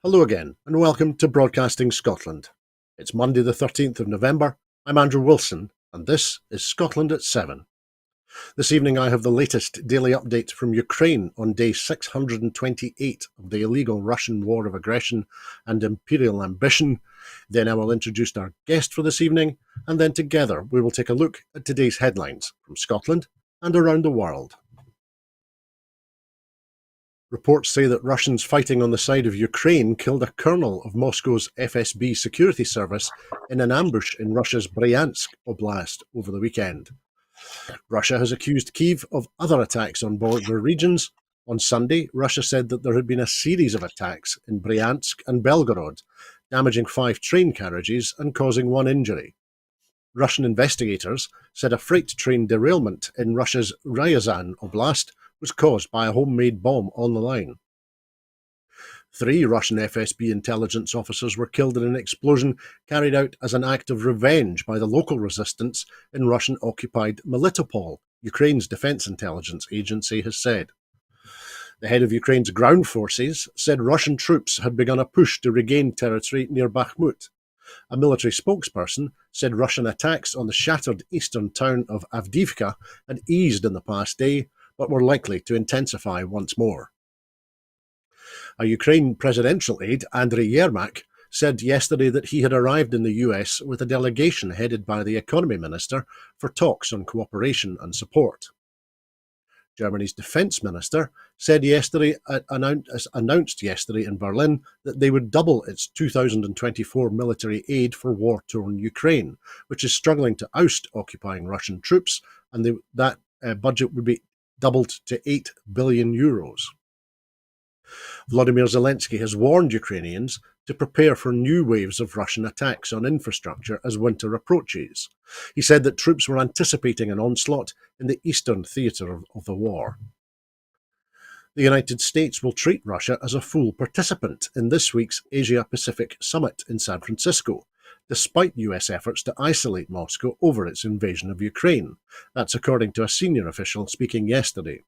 Hello again, and welcome to Broadcasting Scotland. It's Monday the 13th of November. I'm Andrew Wilson, and this is Scotland at 7. This evening I have the latest daily update from Ukraine on day 628 of the illegal Russian war of aggression and imperial ambition. Then I will introduce our guest for this evening, and then together we will take a look at today's headlines from Scotland and around the world. Reports say that Russians fighting on the side of Ukraine killed a colonel of Moscow's FSB security service in an ambush in Russia's Bryansk Oblast over the weekend. Russia has accused Kyiv of other attacks on border regions. On Sunday, Russia said that there had been a series of attacks in Bryansk and Belgorod, damaging 5 train carriages and causing 1 injury. Russian investigators said a freight train derailment in Russia's Ryazan Oblast was caused by a homemade bomb on the line. 3 Russian FSB intelligence officers were killed in an explosion carried out as an act of revenge by the local resistance in Russian-occupied Melitopol, Ukraine's defense intelligence agency has said. The head of Ukraine's ground forces said Russian troops had begun a push to regain territory near Bakhmut. A military spokesperson said Russian attacks on the shattered eastern town of Avdiivka had eased in the past day, but were likely to intensify once more. A Ukraine presidential aide, Andriy Yermak, said yesterday that he had arrived in the US with a delegation headed by the economy minister for talks on cooperation and support. Germany's defense minister said announced yesterday in Berlin that they would double its 2024 military aid for war-torn Ukraine, which is struggling to oust occupying Russian troops, and that budget would be doubled to €8 billion. Volodymyr Zelensky has warned Ukrainians to prepare for new waves of Russian attacks on infrastructure as winter approaches. He said that troops were anticipating an onslaught in the eastern theatre of the war. The United States will treat Russia as a full participant in this week's Asia-Pacific Summit in San Francisco, despite US efforts to isolate Moscow over its invasion of Ukraine. That's according to a senior official speaking yesterday.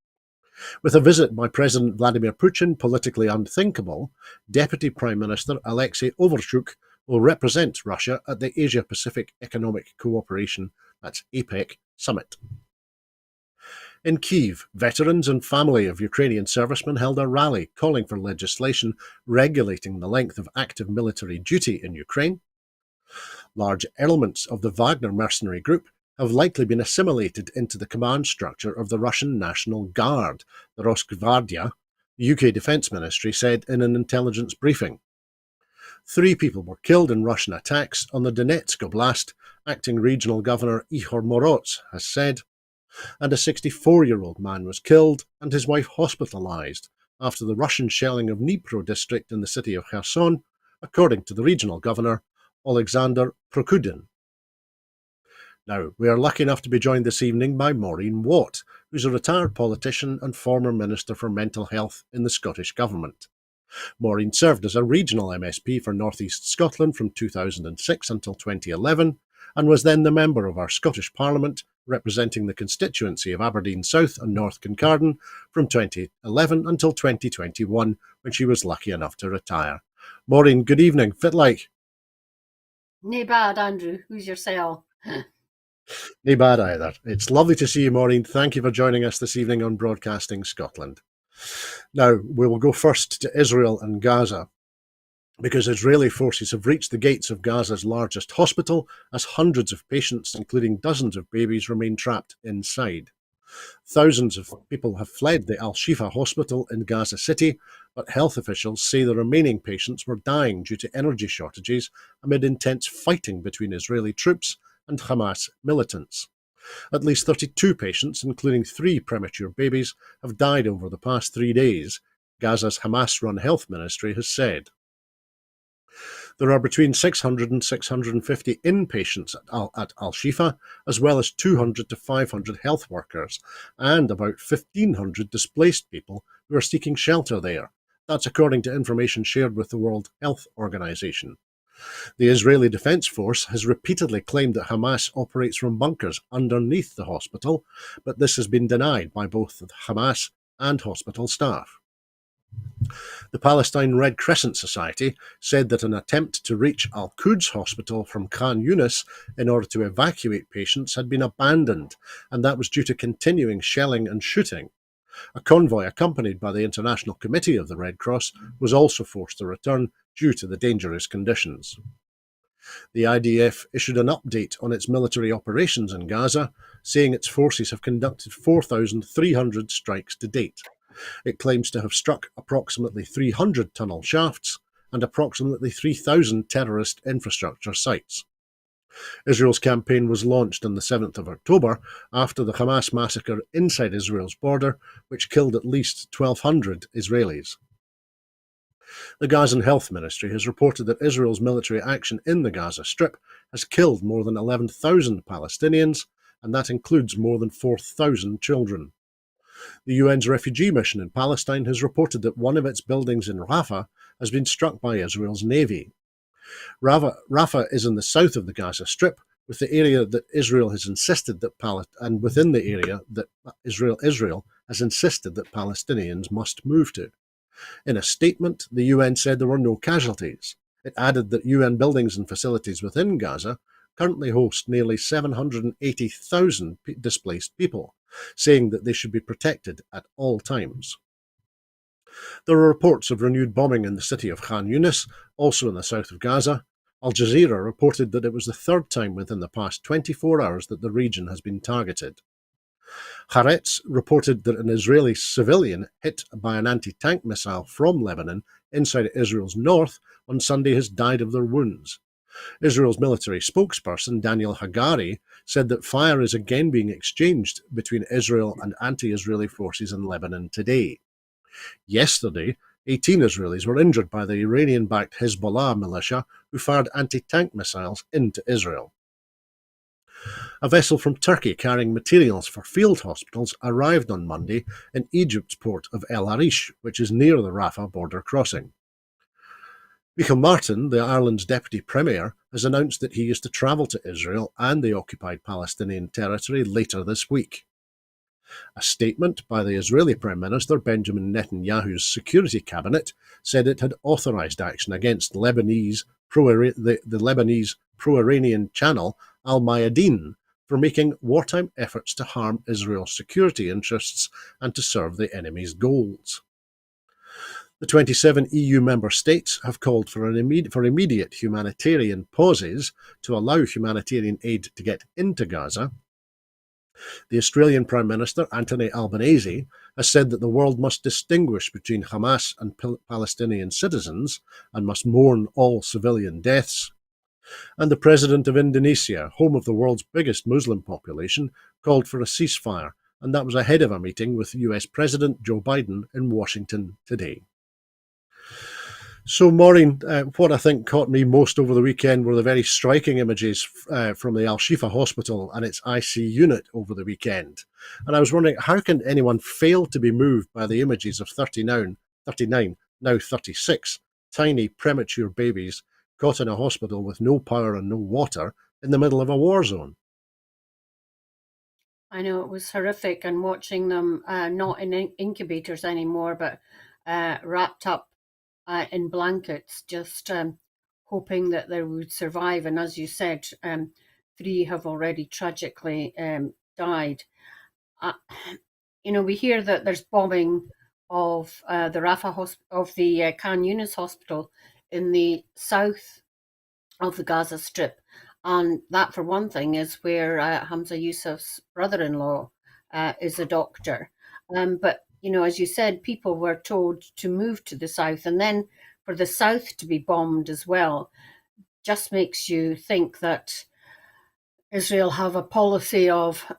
With a visit by President Vladimir Putin politically unthinkable, Deputy Prime Minister Alexei Overchuk will represent Russia at the Asia-Pacific Economic Cooperation, that's APEC, Summit. In Kyiv, veterans and family of Ukrainian servicemen held a rally calling for legislation regulating the length of active military duty in Ukraine. Large elements of the Wagner mercenary group have likely been assimilated into the command structure of the Russian National Guard, the Rosgvardia, the UK Defence Ministry said in an intelligence briefing. 3 people were killed in Russian attacks on the Donetsk Oblast, acting regional governor Ihor Moroz has said, and a 64-year-old man was killed and his wife hospitalised after the Russian shelling of Dnipro district in the city of Kherson, according to the regional governor, Alexander Prokudin. Now, we are lucky enough to be joined this evening by Maureen Watt, who's a retired politician and former Minister for Mental Health in the Scottish Government. Maureen served as a regional MSP for North East Scotland from 2006 until 2011, and was then the member of our Scottish Parliament representing the constituency of Aberdeen South and North Kincardine from 2011 until 2021, when she was lucky enough to retire. Maureen, good evening. Fit like? Nae bad, Andrew. Who's yourself? Nae bad either. It's lovely to see you, Maureen. Thank you for joining us this evening on Broadcasting Scotland. Now, we will go first to Israel and Gaza, because Israeli forces have reached the gates of Gaza's largest hospital as hundreds of patients, including dozens of babies, remain trapped inside. Thousands of people have fled the Al-Shifa hospital in Gaza City, but health officials say the remaining patients were dying due to energy shortages amid intense fighting between Israeli troops and Hamas militants. At least 32 patients, including 3 premature babies, have died over the past 3 days, Gaza's Hamas-run health ministry has said. There are between 600 and 650 inpatients at Al-Shifa, as well as 200 to 500 health workers, and about 1,500 displaced people who are seeking shelter there. That's according to information shared with the World Health Organization. The Israeli Defense Force has repeatedly claimed that Hamas operates from bunkers underneath the hospital, but this has been denied by both Hamas and hospital staff. The Palestine Red Crescent Society said that an attempt to reach Al-Quds Hospital from Khan Yunis in order to evacuate patients had been abandoned, and that was due to continuing shelling and shooting. A convoy accompanied by the International Committee of the Red Cross was also forced to return due to the dangerous conditions. The IDF issued an update on its military operations in Gaza, saying its forces have conducted 4,300 strikes to date. It claims to have struck approximately 300 tunnel shafts and approximately 3,000 terrorist infrastructure sites. Israel's campaign was launched on the 7th of October after the Hamas massacre inside Israel's border, which killed at least 1,200 Israelis. The Gazan Health Ministry has reported that Israel's military action in the Gaza Strip has killed more than 11,000 Palestinians, and that includes more than 4,000 children. The UN's refugee mission in Palestine has reported that one of its buildings in Rafah has been struck by Israel's navy. Rafah is in the south of the Gaza Strip, with the area that Israel has insisted that and within the area that Israel has insisted that Palestinians must move to. In a statement, the UN said there were no casualties. It added that UN buildings and facilities within Gaza currently host nearly 780,000 displaced people, saying that they should be protected at all times. There are reports of renewed bombing in the city of Khan Yunis, also in the south of Gaza. Al Jazeera reported that it was the third time within the past 24 hours that the region has been targeted. Haaretz reported that an Israeli civilian hit by an anti-tank missile from Lebanon inside Israel's north on Sunday has died of their wounds. Israel's military spokesperson, Daniel Hagari, said that fire is again being exchanged between Israel and anti-Israeli forces in Lebanon today. Yesterday, 18 Israelis were injured by the Iranian-backed Hezbollah militia who fired anti-tank missiles into Israel. A vessel from Turkey carrying materials for field hospitals arrived on Monday in Egypt's port of El Arish, which is near the Rafah border crossing. Michael Martin, the Ireland's Deputy Premier, has announced that he is to travel to Israel and the occupied Palestinian territory later this week. A statement by the Israeli Prime Minister Benjamin Netanyahu's Security Cabinet said it had authorised action against the Lebanese pro-Iranian channel Al Mayadeen for making wartime efforts to harm Israel's security interests and to serve the enemy's goals. The 27 EU member states have called for immediate humanitarian pauses to allow humanitarian aid to get into Gaza. The Australian Prime Minister, Anthony Albanese, has said that the world must distinguish between Hamas and Palestinian citizens and must mourn all civilian deaths. And the President of Indonesia, home of the world's biggest Muslim population, called for a ceasefire, and that was ahead of a meeting with US President Joe Biden in Washington today. So, Maureen, what I think caught me most over the weekend were the very striking images from the Al-Shifa Hospital and its IC unit over the weekend. And I was wondering, how can anyone fail to be moved by the images of 39, now 36, tiny premature babies caught in a hospital with no power and no water in the middle of a war zone? I know it was horrific, and watching them not in incubators anymore, but wrapped up in blankets, just hoping that they would survive. And as you said, 3 have already tragically died. We hear that there's bombing of the Khan Yunis hospital in the south of the Gaza Strip, and that, for one thing, is where Hamza Yousaf's brother-in-law is a doctor. But as you said, people were told to move to the south, and then for the south to be bombed as well just makes you think that Israel have a policy of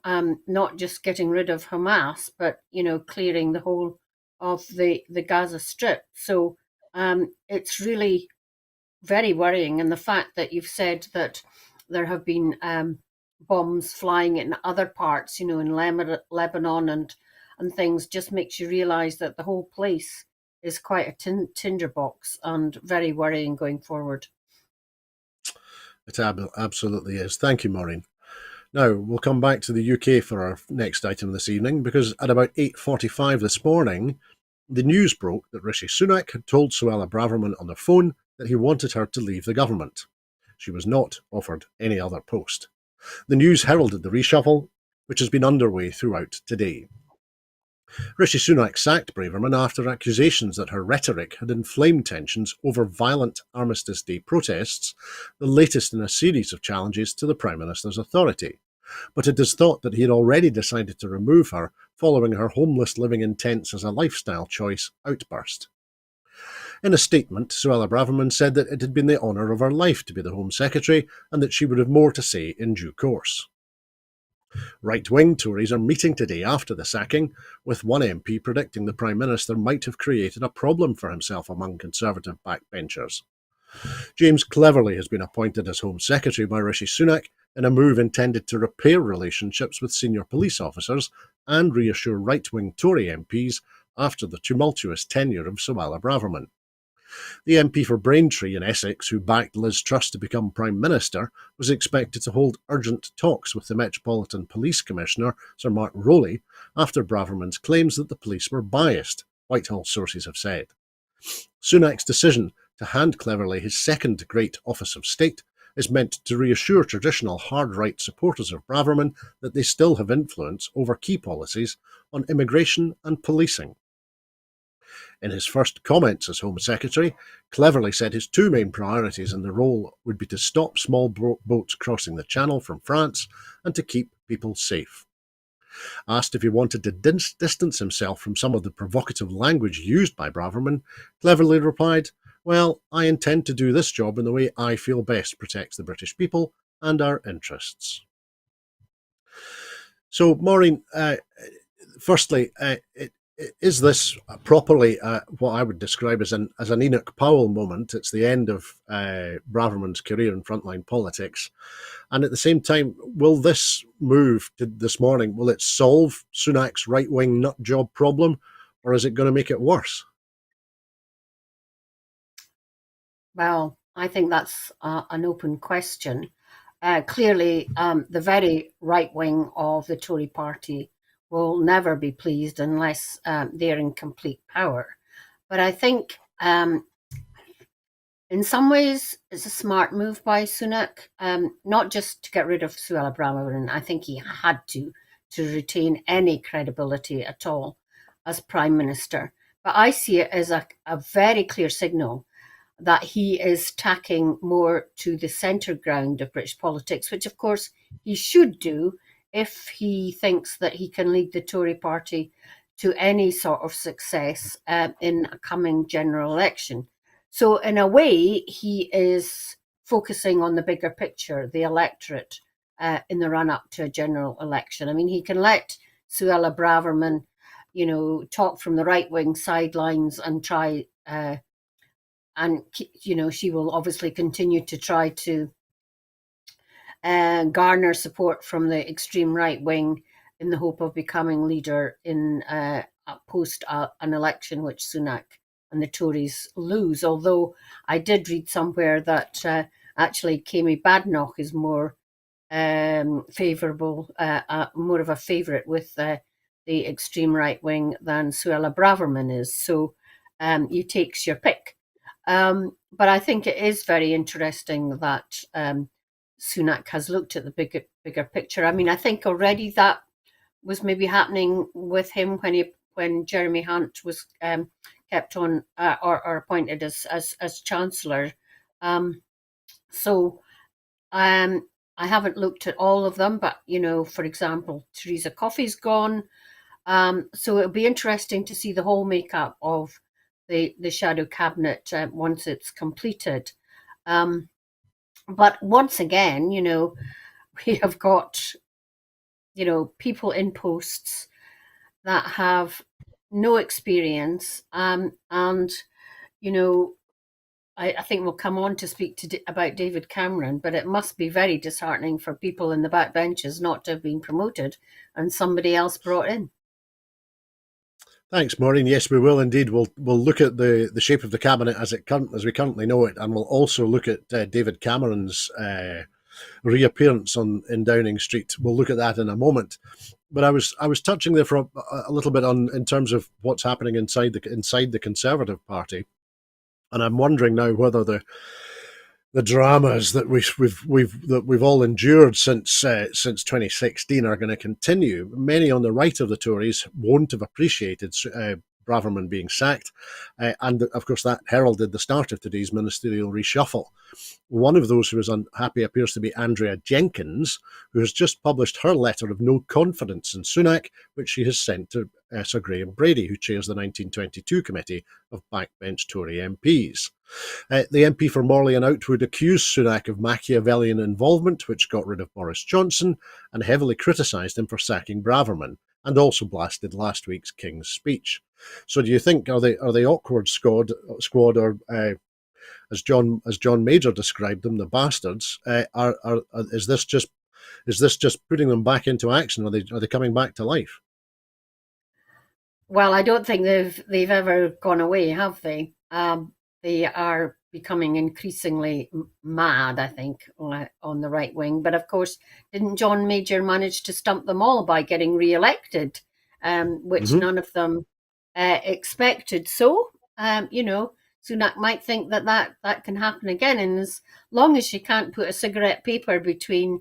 not just getting rid of Hamas, but clearing the whole of the Gaza Strip. So it's really very worrying, and the fact that you've said that there have been bombs flying in other parts, in Lebanon and things, just makes you realise that the whole place is quite a tinderbox and very worrying going forward. It absolutely is. Thank you, Maureen. Now, we'll come back to the UK for our next item this evening, because at about 8:45 this morning, The news broke that Rishi Sunak had told Suella Braverman on the phone that he wanted her to leave the government. She was not offered any other post. The news heralded the reshuffle, which has been underway throughout today. Rishi Sunak sacked Braverman after accusations that her rhetoric had inflamed tensions over violent Armistice Day protests, the latest in a series of challenges to the Prime Minister's authority. But it is thought that he had already decided to remove her following her homeless living in tents as a lifestyle choice outburst. In a statement, Suella Braverman said that it had been the honour of her life to be the Home Secretary and that she would have more to say in due course. Right-wing Tories are meeting today after the sacking, with one MP predicting the Prime Minister might have created a problem for himself among Conservative backbenchers. James Cleverly has been appointed as Home Secretary by Rishi Sunak in a move intended to repair relationships with senior police officers and reassure right-wing Tory MPs after the tumultuous tenure of Suella Braverman. The MP for Braintree in Essex, who backed Liz Truss to become Prime Minister, was expected to hold urgent talks with the Metropolitan Police Commissioner, Sir Mark Rowley, after Braverman's claims that the police were biased, Whitehall sources have said. Sunak's decision to hand Cleverly his second great office of state is meant to reassure traditional hard-right supporters of Braverman that they still have influence over key policies on immigration and policing. In his first comments as Home Secretary, Cleverly said his two main priorities in the role would be to stop small boats crossing the Channel from France and to keep people safe. Asked if he wanted to distance himself from some of the provocative language used by Braverman, Cleverly replied, "Well, I intend to do this job in the way I feel best protects the British people and our interests." So, Maureen, firstly, is this properly what I would describe as an Enoch Powell moment? It's the end of Braverman's career in frontline politics. And at the same time, will this move this morning, will it solve Sunak's right-wing nut job problem, or is it going to make it worse? Well, I think that's an open question. Clearly, the very right wing of the Tory party will never be pleased unless they're in complete power. But I think in some ways it's a smart move by Sunak, not just to get rid of Suella Braverman. I think he had to retain any credibility at all as Prime Minister. But I see it as a very clear signal that he is tacking more to the centre ground of British politics, which of course he should do if he thinks that he can lead the Tory party to any sort of success in a coming general election. So in a way, he is focusing on the bigger picture, the electorate, in the run-up to a general election. I mean, he can let Suella Braverman, talk from the right-wing sidelines and try and she will obviously continue to try to garner support from the extreme right wing in the hope of becoming leader in post an election which Sunak and the Tories lose. Although I did read somewhere that actually Kemi Badenoch is more favourable, more of a favourite with the extreme right wing than Suella Braverman is. So you takes your pick. But I think it is very interesting that Sunak has looked at the bigger picture. I mean, I think already that was maybe happening with him when Jeremy Hunt was kept on or appointed as Chancellor. So I haven't looked at all of them, but for example, Theresa Coffey's gone. So it'll be interesting to see the whole makeup of the shadow cabinet once it's completed. But once again, we have got, people in posts that have no experience. And, I think we'll come on to speak about David Cameron, but it must be very disheartening for people in the backbenches not to have been promoted and somebody else brought in. Thanks, Maureen. Yes, we will indeed. We'll look at the shape of the cabinet as we currently know it, and we'll also look at David Cameron's reappearance in Downing Street. We'll look at that in a moment. But I was touching there for a little bit on in terms of what's happening inside the Conservative Party, and I'm wondering now whether the dramas that we've all endured since 2016 are going to continue. Many on the right of the Tories won't have appreciated Braverman being sacked, and of course that heralded the start of today's ministerial reshuffle. One of those who is unhappy appears to be Andrea Jenkins, who has just published her letter of no confidence in Sunak, which she has sent to Sir Graham Brady, who chairs the 1922 committee of backbench Tory MPs. The MP for Morley and Outwood accused Sunak of Machiavellian involvement, which got rid of Boris Johnson, and heavily criticised him for sacking Braverman, and also blasted last week's King's speech. So, do you think are the awkward squad, or as John Major described them, the bastards? Is this just putting them back into action? Are they coming back to life? Well, I don't think they've ever gone away, have they? They are becoming increasingly mad, I think, on the right wing. But of course, didn't John Major manage to stump them all by getting re-elected, which none of them expected? So, Sunak might think that can happen again. And as long as she can't put a cigarette paper between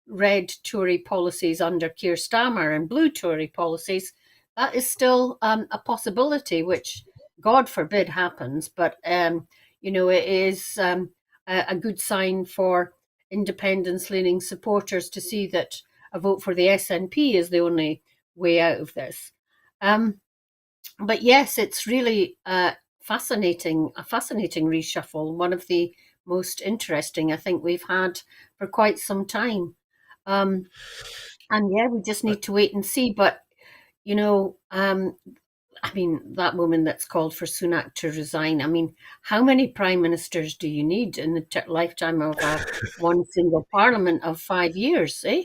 red Tory policies under Keir Starmer and blue Tory policies, that is still a possibility, which God forbid happens. But, it is a good sign for independence-leaning supporters to see that a vote for the SNP is the only way out of this. But yes, it's really a fascinating reshuffle, one of the most interesting I think we've had for quite some time. And yeah, we just need to wait and see. But, that woman that's called for Sunak to resign, how many prime ministers do you need in the lifetime of one single parliament of 5 years, eh?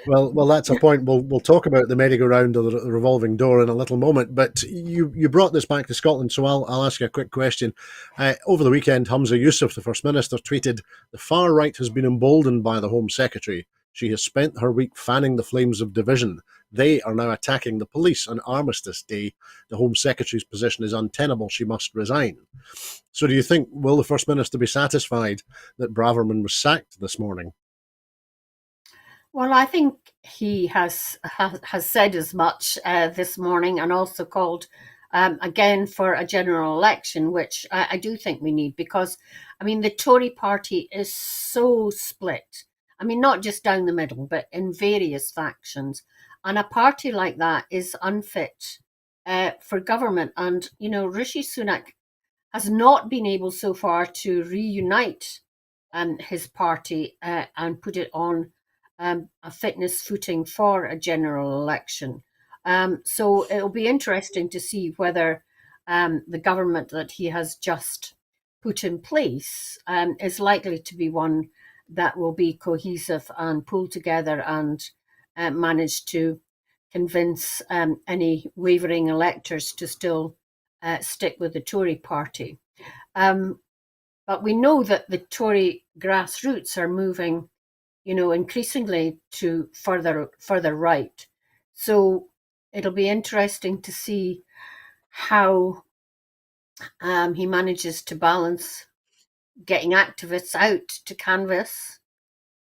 Well, that's a point. We'll talk about the merry-go-round or the revolving door in a little moment. But you brought this back to Scotland, so I'll ask you a quick question. Over the weekend, Humza Yousaf, the First Minister, tweeted, "The far right has been emboldened by the Home Secretary. She has spent her week fanning the flames of division. They are now attacking the police on Armistice Day. The Home Secretary's position is untenable. She must resign." So do you think, will the First Minister be satisfied that Braverman was sacked this morning? Well, I think he has said as much this morning, and also called again for a general election, which I do think we need, because, the Tory party is so split. Not just down the middle, but in various factions. And a party like that is unfit for government. And, Rishi Sunak has not been able so far to reunite his party and put it on a fitness footing for a general election. So it'll be interesting to see whether the government that he has just put in place is likely to be one that will be cohesive and pull together and manage to convince any wavering electors to still stick with the Tory party. But we know that the Tory grassroots are moving, increasingly to further right. So it'll be interesting to see how he manages to balance getting activists out to canvass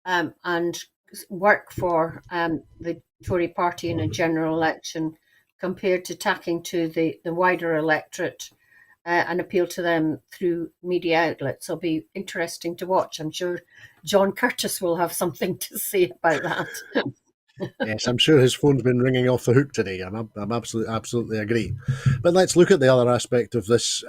and work for the Tory party in a general election, compared to tacking to the wider electorate and appeal to them through media outlets. It'll be interesting to watch. I'm sure John Curtis will have something to say about that. Yes, I'm sure his phone's been ringing off the hook today. I'm absolutely agree. But let's look at the other aspect of this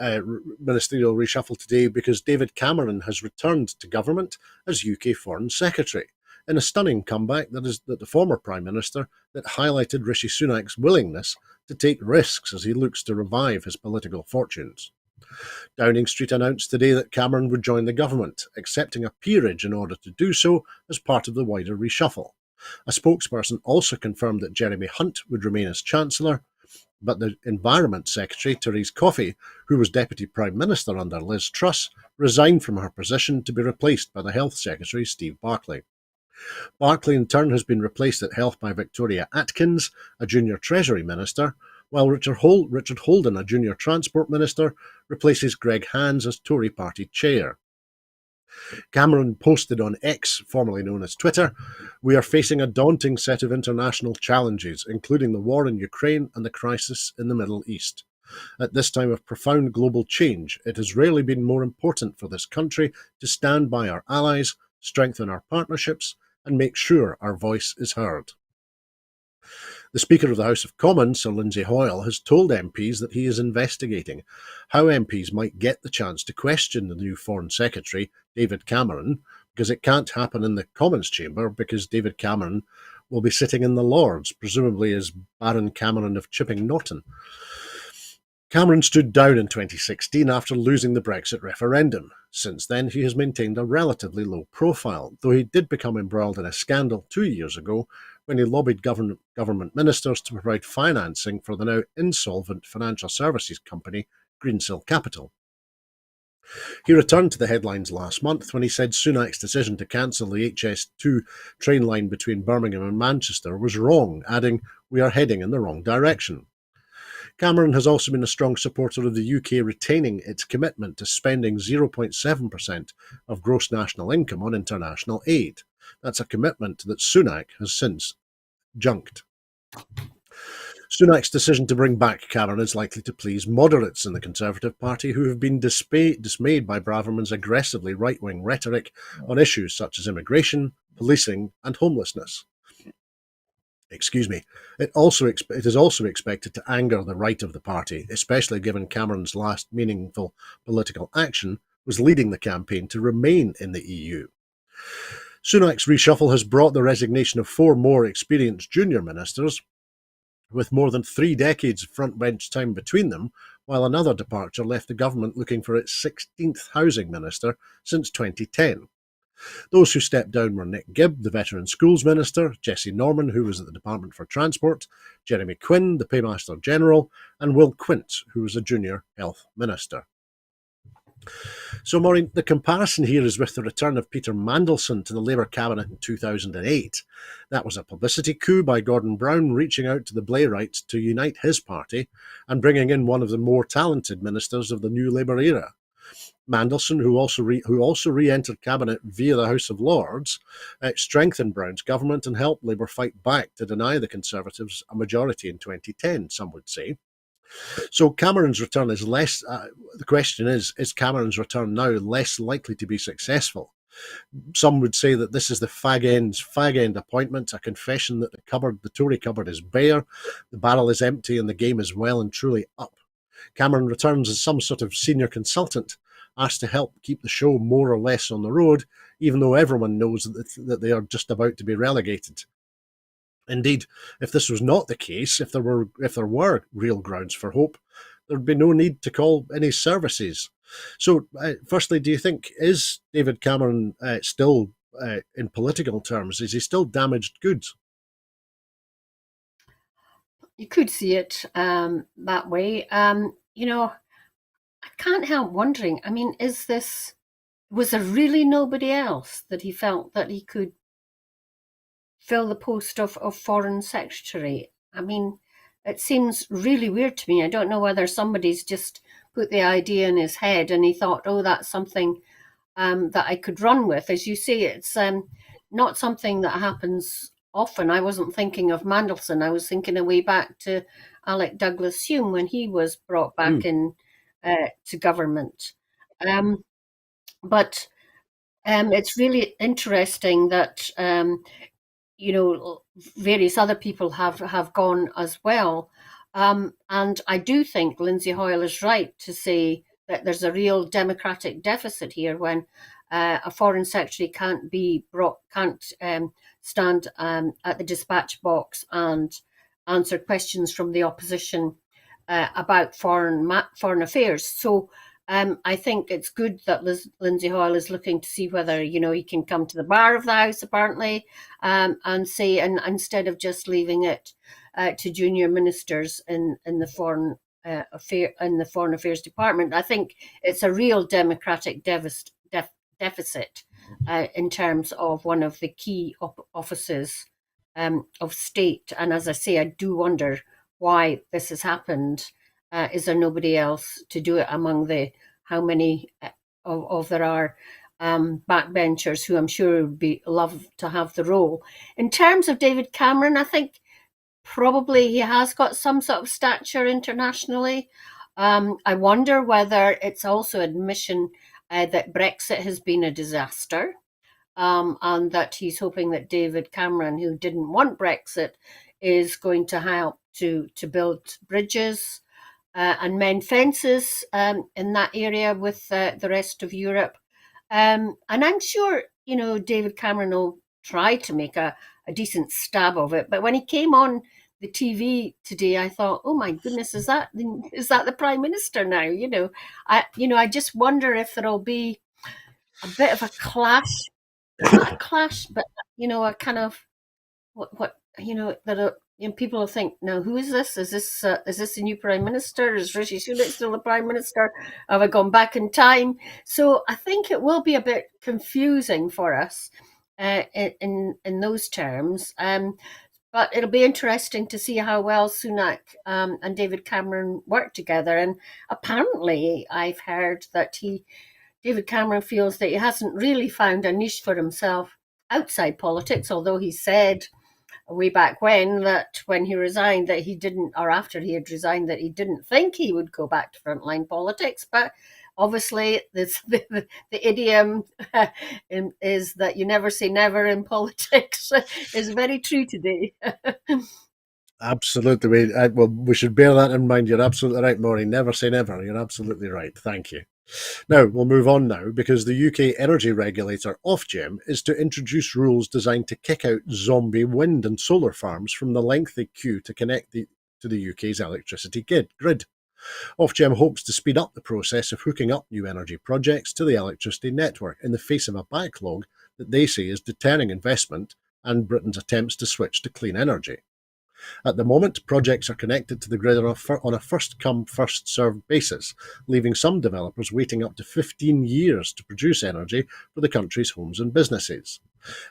ministerial reshuffle today, because David Cameron has returned to government as UK Foreign Secretary in a stunning comeback that the former Prime Minister that highlighted Rishi Sunak's willingness to take risks as he looks to revive his political fortunes. Downing Street announced today that Cameron would join the government, accepting a peerage in order to do so as part of the wider reshuffle. A spokesperson also confirmed that Jeremy Hunt would remain as Chancellor. but the Environment Secretary, Therese Coffey, who was Deputy Prime Minister under Liz Truss, resigned from her position to be replaced by the Health Secretary, Steve Barclay. Barclay, in turn, has been replaced at Health by Victoria Atkins, a junior Treasury Minister, while Richard Holden, a junior Transport Minister, replaces Greg Hands as Tory Party Chair. Cameron posted on X, formerly known as Twitter, "We are facing a daunting set of international challenges, including the war in Ukraine and the crisis in the Middle East. At this time of profound global change, it has rarely been more important for this country to stand by our allies, strengthen our partnerships, and make sure our voice is heard." The Speaker of the House of Commons, Sir Lindsay Hoyle, has told MPs that he is investigating how MPs might get the chance to question the new Foreign Secretary, David Cameron, because it can't happen in the Commons chamber because David Cameron will be sitting in the Lords, presumably as Baron Cameron of Chipping Norton. Cameron stood down in 2016 after losing the Brexit referendum. Since then, he has maintained a relatively low profile, though he did become embroiled in a scandal 2 years ago when he lobbied government ministers to provide financing for the now insolvent financial services company Greensill Capital. He returned to the headlines last month when he said Sunak's decision to cancel the HS2 train line between Birmingham and Manchester was wrong, adding, "We are heading in the wrong direction." Cameron has also been a strong supporter of the UK retaining its commitment to spending 0.7% of gross national income on international aid. That's a commitment that Sunak has since junked. Sunak's decision to bring back Cameron is likely to please moderates in the Conservative Party who have been dismayed by Braverman's aggressively right-wing rhetoric on issues such as immigration, policing and homelessness. It is also expected to anger the right of the party, especially given Cameron's last meaningful political action was leading the campaign to remain in the EU. Sunak's reshuffle has brought the resignation of 4 more experienced junior ministers, with more than 3 decades of front-bench time between them, while another departure left the government looking for its 16th housing minister since 2010. Those who stepped down were Nick Gibb, the Veteran Schools Minister, Jessie Norman, who was at the Department for Transport, Jeremy Quinn, the Paymaster General, and Will Quint, who was a junior Health Minister. So, Maureen, the comparison here is with the return of Peter Mandelson to the Labour cabinet in 2008. That was a publicity coup by Gordon Brown reaching out to the Blairites to unite his party and bringing in one of the more talented ministers of the new Labour era. Mandelson, who also re-entered cabinet via the House of Lords, strengthened Brown's government and helped Labour fight back to deny the Conservatives a majority in 2010, some would say. So Cameron's return is less, the question is Cameron's return now less likely to be successful? Some would say that this is the fag end appointment, a confession that the Tory cupboard is bare, the barrel is empty and the game is well and truly up. Cameron returns as some sort of senior consultant, asked to help keep the show more or less on the road, even though everyone knows that they are just about to be relegated. Indeed, if this was not the case, if there were real grounds for hope, there would be no need to call any services. So, firstly, do you think, is David Cameron still, in political terms, is he still damaged goods? You could see it that way. I can't help wondering, I mean, was there really nobody else that he felt that he could fill the post of Foreign Secretary? I mean, it seems really weird to me. I don't know whether somebody's just put the idea in his head and he thought, oh, that's something that I could run with. As you say, it's not something that happens often. I wasn't thinking of Mandelson. I was thinking way back to Alec Douglas-Hume when he was brought back in to government. But it's really interesting that various other people have gone as well. And I do think Lindsay Hoyle is right to say that there's a real democratic deficit here when a foreign secretary can't stand at the dispatch box and answer questions from the opposition about foreign affairs. So I think it's good that Lindsay Hoyle is looking to see whether he can come to the bar of the House, apparently, and say, and instead of just leaving it to junior ministers in the Foreign Affairs Department. I think it's a real democratic deficit in terms of one of the key offices of state. And as I say, I do wonder why this has happened. Is there nobody else to do it among the how many of there are backbenchers who I'm sure would be love to have the role? In terms of David Cameron, I think probably he has got some sort of stature internationally. I wonder whether it's also admission that Brexit has been a disaster, and that he's hoping that David Cameron, who didn't want Brexit, is going to help to build bridges and mend fences in that area with the rest of Europe. And I'm sure, David Cameron will try to make a decent stab of it. But when he came on the TV today, I thought, oh my goodness, is that the Prime Minister now? I just wonder if there'll be a bit of a clash, not a clash, but a kind of what that people will think, now who is this? Is this the new Prime Minister? Is Rishi Sunak still the Prime Minister? Have I gone back in time? So I think it will be a bit confusing for us in those terms. But it'll be interesting to see how well Sunak and David Cameron work together. And apparently, I've heard that David Cameron feels that he hasn't really found a niche for himself outside politics, although he said way back when he resigned that he didn't, or after he had resigned, that he didn't think he would go back to frontline politics. But obviously, the idiom is that you never say never in politics is very true today. Absolutely. Well, we should bear that in mind. You're absolutely right, Maureen. Never say never. You're absolutely right. Thank you. Now, we'll move on now because the UK energy regulator Ofgem is to introduce rules designed to kick out zombie wind and solar farms from the lengthy queue to connect to the UK's electricity grid. Ofgem hopes to speed up the process of hooking up new energy projects to the electricity network in the face of a backlog that they say is deterring investment and Britain's attempts to switch to clean energy. At the moment, projects are connected to the grid on a first-come, first-served basis, leaving some developers waiting up to 15 years to produce energy for the country's homes and businesses.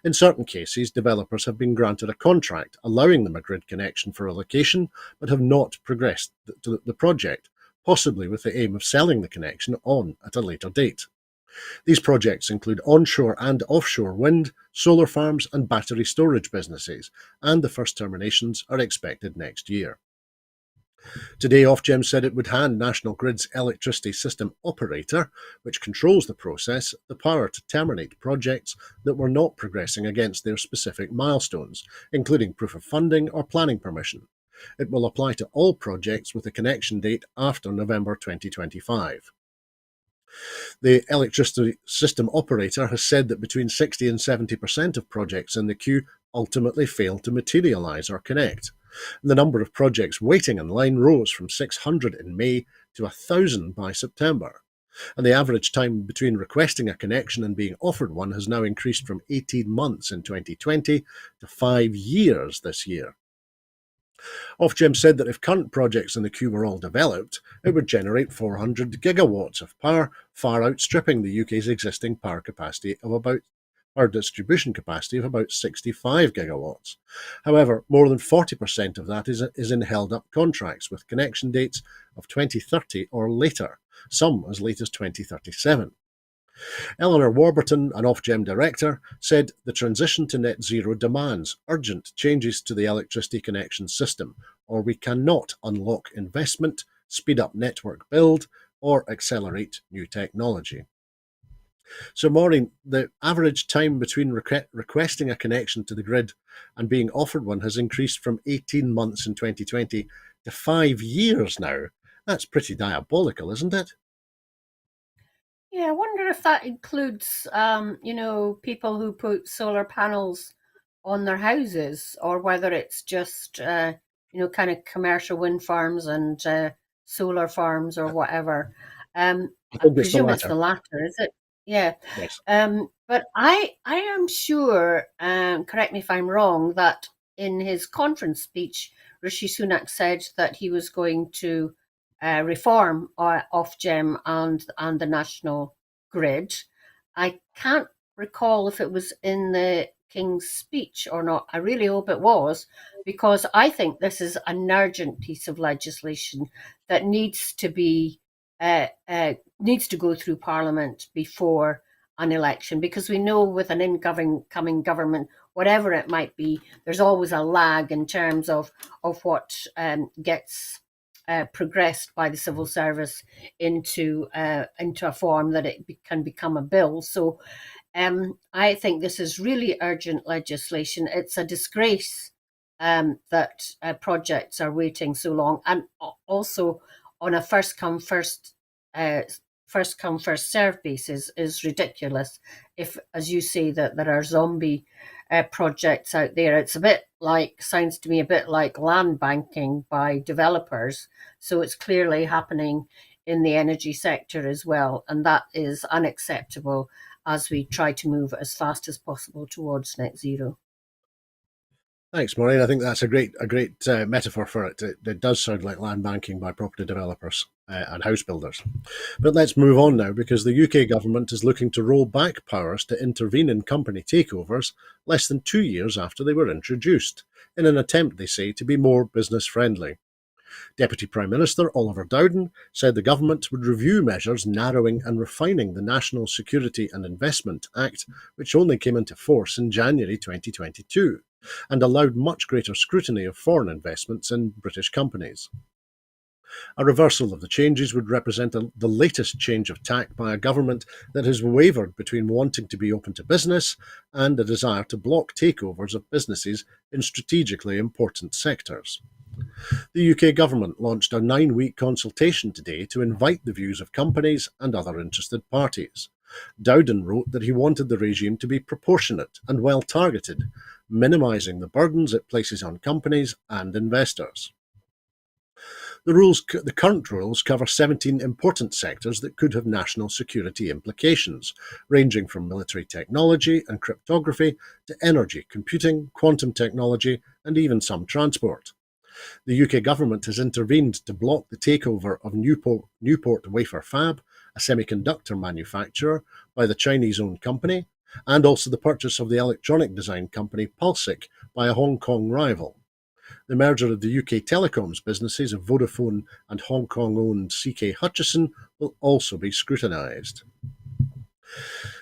In certain cases, developers have been granted a contract allowing them a grid connection for a location, but have not progressed the project, possibly with the aim of selling the connection on at a later date. These projects include onshore and offshore wind, solar farms and battery storage businesses, and the first terminations are expected next year. Today, Ofgem said it would hand National Grid's electricity system operator, which controls the process, the power to terminate projects that were not progressing against their specific milestones, including proof of funding or planning permission. It will apply to all projects with a connection date after November 2025. The electricity system operator has said that between 60 and 70% of projects in the queue ultimately fail to materialise or connect. The number of projects waiting in line rose from 600 in May to 1,000 by September. And the average time between requesting a connection and being offered one has now increased from 18 months in 2020 to 5 years this year. Ofgem said that if current projects in the queue were all developed, it would generate 400 gigawatts of power, far outstripping the UK's existing power distribution capacity of about 65 gigawatts. However, more than 40% of that is in held-up contracts with connection dates of 2030 or later, some as late as 2037. Eleanor Warburton, an Ofgem director, said the transition to net zero demands urgent changes to the electricity connection system, or we cannot unlock investment, speed up network build, or accelerate new technology. So, Maureen, the average time between requesting a connection to the grid and being offered one has increased from 18 months in 2020 to 5 years now. That's pretty diabolical, isn't it? Yeah, I wonder if that includes, people who put solar panels on their houses, or whether it's just, kind of commercial wind farms and solar farms or whatever. I I think it's the presume it's latter. the latter, is it? Yeah. Yes. But I am sure, correct me if I'm wrong, that in his conference speech, Rishi Sunak said that he was going to reform Ofgem and the national grid. I can't recall if it was in the King's speech or not. I really hope it was, because I think this is an urgent piece of legislation that needs to go through Parliament before an election, because we know with an incoming government, whatever it might be, there's always a lag in terms of what gets progressed by the civil service into a form that it can become a bill. So I think this is really urgent legislation. It's a disgrace that projects are waiting so long, and also on a uh, first come first serve basis is ridiculous. If, as you say, that there are zombie projects out there, it's sounds to me a bit like land banking by developers. So it's clearly happening in the energy sector as well, and that is unacceptable as we try to move as fast as possible towards net zero. Thanks, Maureen. I think that's a great metaphor for it. It does sound like land banking by property developers and house builders. But let's move on now, because the UK government is looking to roll back powers to intervene in company takeovers less than 2 years after they were introduced, in an attempt, they say, to be more business friendly. Deputy Prime Minister Oliver Dowden said the government would review measures narrowing and refining the National Security and Investment Act, which only came into force in January 2022, and allowed much greater scrutiny of foreign investments in British companies. A reversal of the changes would represent the latest change of tack by a government that has wavered between wanting to be open to business and a desire to block takeovers of businesses in strategically important sectors. The UK government launched a 9-week consultation today to invite the views of companies and other interested parties. Dowden wrote that he wanted the regime to be proportionate and well targeted, minimising the burdens it places on companies and investors. The current rules cover 17 important sectors that could have national security implications, ranging from military technology and cryptography to energy, computing, quantum technology, and even some transport. The UK government has intervened to block the takeover of Newport Wafer Fab, a semiconductor manufacturer, by the Chinese-owned company, and also the purchase of the electronic design company Pulsic by a Hong Kong rival. The merger of the UK telecoms businesses of Vodafone and Hong Kong-owned CK Hutchison will also be scrutinised.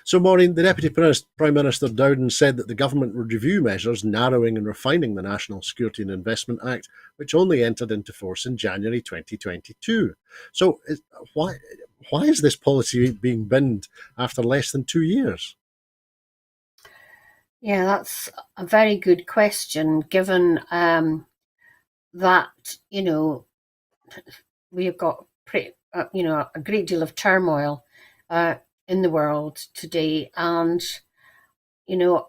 So, Maureen, the Deputy Prime Minister Dowden said that the government would review measures narrowing and refining the National Security and Investment Act, which only entered into force in January 2022. So, why is this policy being binned after less than 2 years? Yeah, that's a very good question, given that, we have got a great deal of turmoil in the world today, and the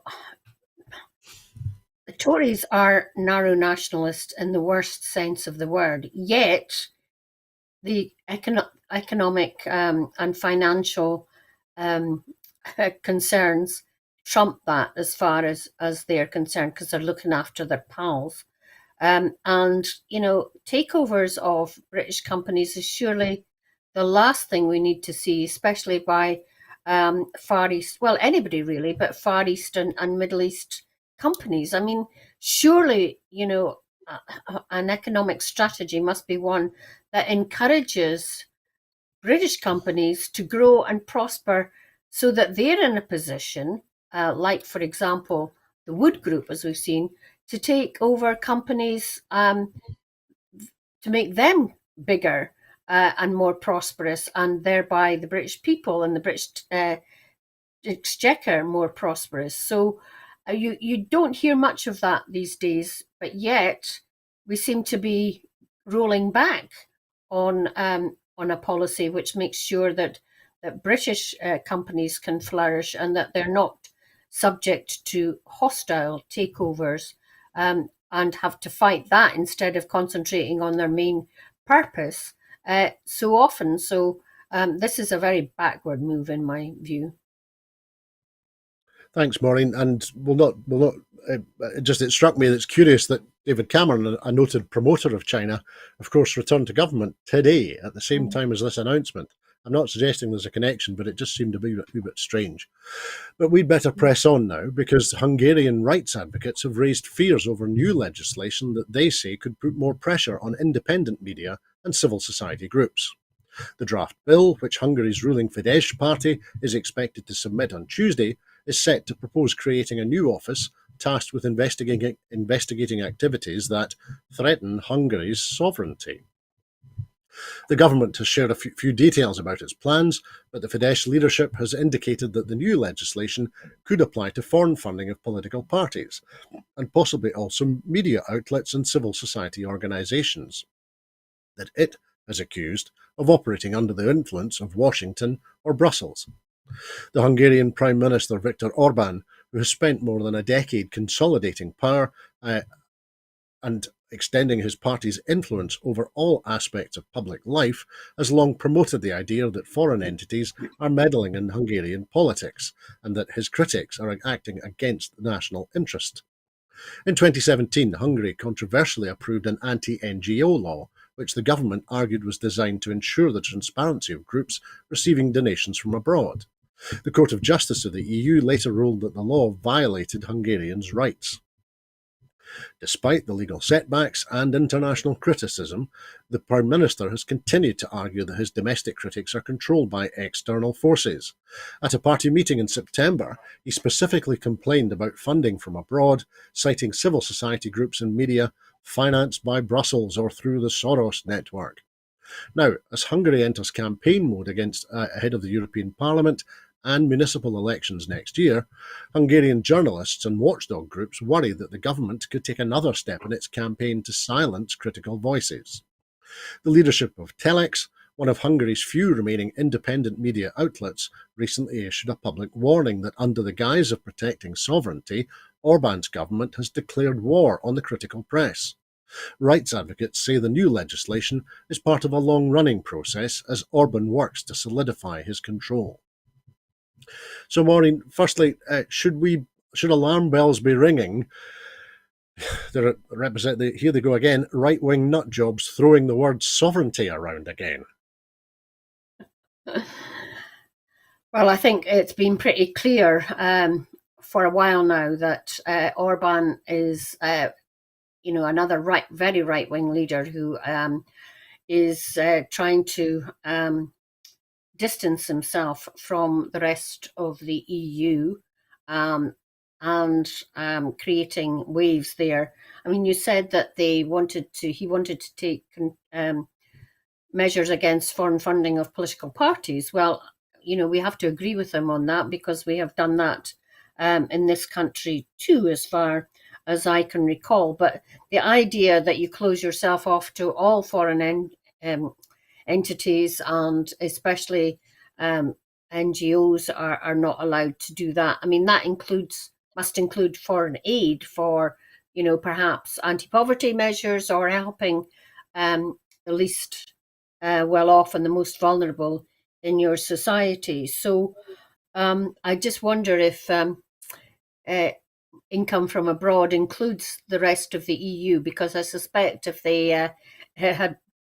Tories are narrow nationalists in the worst sense of the word. Yet the economic and financial concerns trump that as far as they're concerned, because they're looking after their pals. And, takeovers of British companies is surely the last thing we need to see, especially by Far East, well, anybody really, but Far East and Middle East companies. I mean, surely, an economic strategy must be one that encourages British companies to grow and prosper so that they're in a position, like, for example, the Wood Group, as we've seen, to take over companies to make them bigger and more prosperous, and thereby the British people and the British exchequer more prosperous. So you don't hear much of that these days, but yet we seem to be rolling back on a policy which makes sure that British companies can flourish and that they're not subject to hostile takeovers, and have to fight that instead of concentrating on their main purpose so often. So This is a very backward move in my view. Thanks, Maureen. And it struck me that it's curious that David Cameron, a noted promoter of China, of course, returned to government today at the same time as this announcement. I'm not suggesting there's a connection, but it just seemed a wee bit strange. But we'd better press on now, because Hungarian rights advocates have raised fears over new legislation that they say could put more pressure on independent media and civil society groups. The draft bill, which Hungary's ruling Fidesz party is expected to submit on Tuesday, is set to propose creating a new office tasked with investigating activities that threaten Hungary's sovereignty. The government has shared a few details about its plans, but the Fidesz leadership has indicated that the new legislation could apply to foreign funding of political parties, and possibly also media outlets and civil society organisations, that it has accused of operating under the influence of Washington or Brussels. The Hungarian Prime Minister Viktor Orban, who has spent more than a decade consolidating power and extending his party's influence over all aspects of public life, has long promoted the idea that foreign entities are meddling in Hungarian politics and that his critics are acting against the national interest. In 2017, Hungary controversially approved an anti-NGO law, which the government argued was designed to ensure the transparency of groups receiving donations from abroad. The Court of Justice of the EU later ruled that the law violated Hungarians' rights. Despite the legal setbacks and international criticism, the Prime Minister has continued to argue that his domestic critics are controlled by external forces. At a party meeting in September, he specifically complained about funding from abroad, citing civil society groups and media financed by Brussels or through the Soros network. Now, as Hungary enters campaign mode ahead of the European Parliament and municipal elections next year, Hungarian journalists and watchdog groups worry that the government could take another step in its campaign to silence critical voices. The leadership of Telex, one of Hungary's few remaining independent media outlets, recently issued a public warning that under the guise of protecting sovereignty, Orban's government has declared war on the critical press. Rights advocates say the new legislation is part of a long-running process as Orban works to solidify his control. So, Maureen, firstly, should alarm bells be ringing? Here they go again, right-wing nut jobs throwing the word sovereignty around again. Well, I think it's been pretty clear for a while now that Orban is, another very right-wing leader who is trying to distance himself from the rest of the EU and creating waves there. I mean, you said that he wanted to take measures against foreign funding of political parties. Well, we have to agree with him on that because we have done that in this country too, as far as I can recall. But the idea that you close yourself off to all foreign entities, and especially NGOs are not allowed to do that. I mean, that must include foreign aid for, perhaps anti-poverty measures or helping the least well-off and the most vulnerable in your society. So I just wonder if income from abroad includes the rest of the EU, because I suspect if they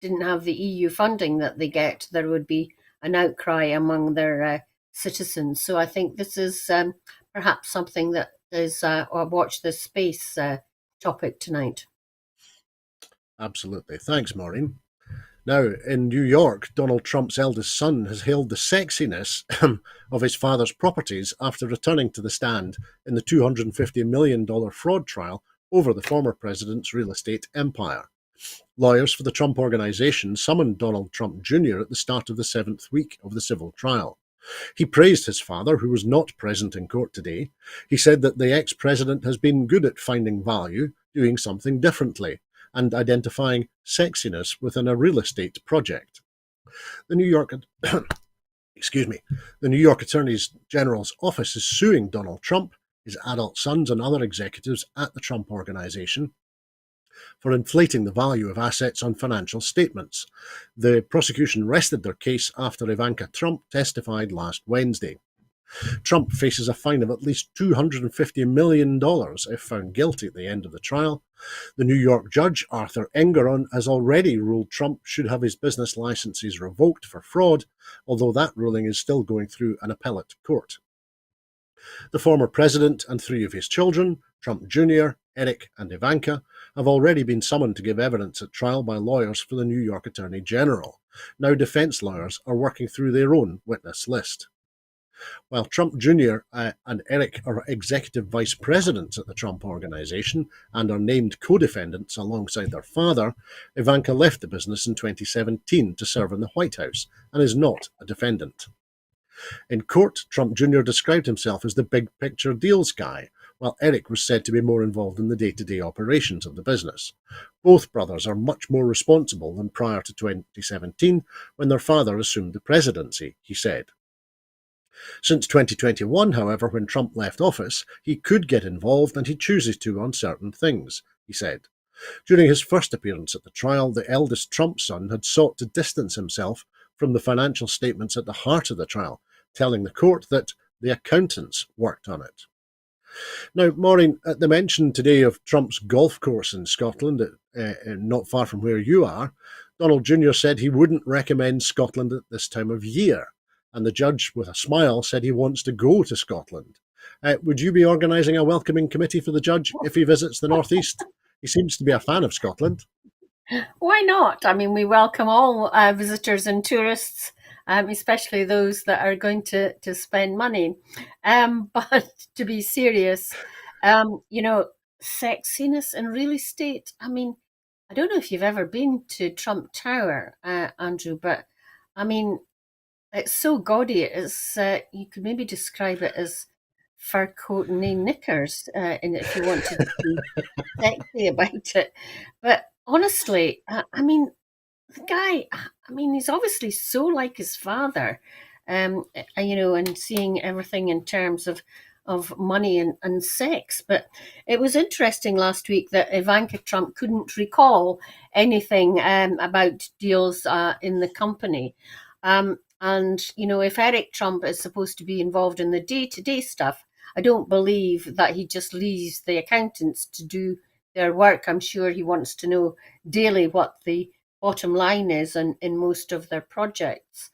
didn't have the EU funding that they get, there would be an outcry among their citizens. So I think this is perhaps something that is a watch this space topic tonight. Absolutely. Thanks, Maureen. Now, in New York, Donald Trump's eldest son has hailed the sexiness of his father's properties after returning to the stand in the $250 million fraud trial over the former president's real estate empire. Lawyers for the Trump Organization summoned Donald Trump Jr. at the start of the 7th week of the civil trial. He praised his father, who was not present in court today. He said that the ex-president has been good at finding value, doing something differently, and identifying sexiness within a real estate project. The New York Attorney General's office is suing Donald Trump, his adult sons, and other executives at the Trump Organization. for inflating the value of assets on financial statements. The prosecution rested their case after Ivanka Trump testified last Wednesday. Trump faces a fine of at least $250 million if found guilty at the end of the trial. The New York judge, Arthur Engeron, has already ruled Trump should have his business licenses revoked for fraud, although that ruling is still going through an appellate court. The former president and three of his children, Trump Jr., Eric, and Ivanka, have already been summoned to give evidence at trial by lawyers for the New York Attorney General. Now defense lawyers are working through their own witness list. While Trump Jr. And Eric are executive vice presidents at the Trump Organization and are named co-defendants alongside their father, Ivanka left the business in 2017 to serve in the White House and is not a defendant. In court, Trump Jr. described himself as the big picture deals guy, while Eric was said to be more involved in the day-to-day operations of the business. Both brothers are much more responsible than prior to 2017, when their father assumed the presidency, he said. Since 2021, however, when Trump left office, he could get involved and he chooses to on certain things, he said. During his first appearance at the trial, the eldest Trump son had sought to distance himself from the financial statements at the heart of the trial, telling the court that the accountants worked on it. Now, Maureen, at the mention today of Trump's golf course in Scotland, not far from where you are, Donald Jr. said he wouldn't recommend Scotland at this time of year. And the judge, with a smile, said he wants to go to Scotland. Would you be organising a welcoming committee for the judge if he visits the Northeast? He seems to be a fan of Scotland. Why not? I mean, we welcome all visitors and tourists, especially those that are going to spend money. But to be serious, sexiness in real estate. I mean, I don't know if you've ever been to Trump Tower, Andrew, but I mean, it's so gaudy. It's you could maybe describe it as fur coat and knee knickers, and if you want to be sexy about it. But honestly, I mean, the guy. I mean, he's obviously so like his father, and seeing everything in terms of money and sex. But it was interesting last week that Ivanka Trump couldn't recall anything about deals in the company. And, if Eric Trump is supposed to be involved in the day-to-day stuff, I don't believe that he just leaves the accountants to do their work. I'm sure he wants to know daily what the bottom line is in most of their projects.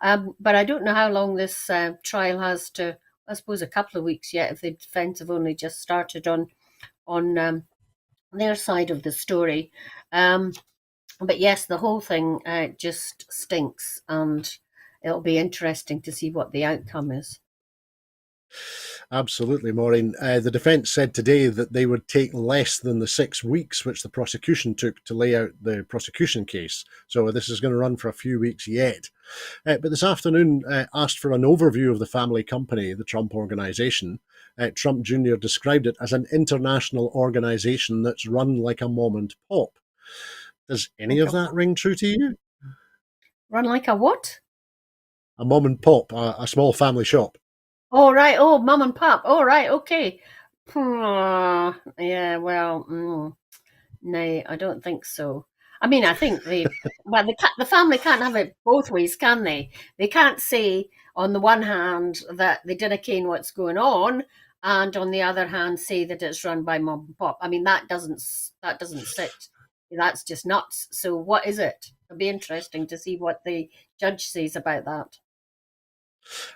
But I don't know how long this trial has to, I suppose a couple of weeks yet, if the defence have only just started on their side of the story. But yes, the whole thing just stinks, and it'll be interesting to see what the outcome is. Absolutely, Maureen. The defence said today that they would take less than the 6 weeks which the prosecution took to lay out the prosecution case. So this is going to run for a few weeks yet. But this afternoon asked for an overview of the family company, the Trump Organization. Trump Jr. described it as an international organization that's run like a mom and pop. Does any of that ring true to you? Run like a what? A mom and pop, a small family shop. Oh, right. Oh, mum and pop. Oh, right. Okay. Yeah, well, no, I don't think so. I mean, I think the family can't have it both ways, can they? They can't say on the one hand that they didn't ken what's going on, and on the other hand say that it's run by mum and pop. I mean, that doesn't sit. That's just nuts. So what is it? It'll be interesting to see what the judge says about that.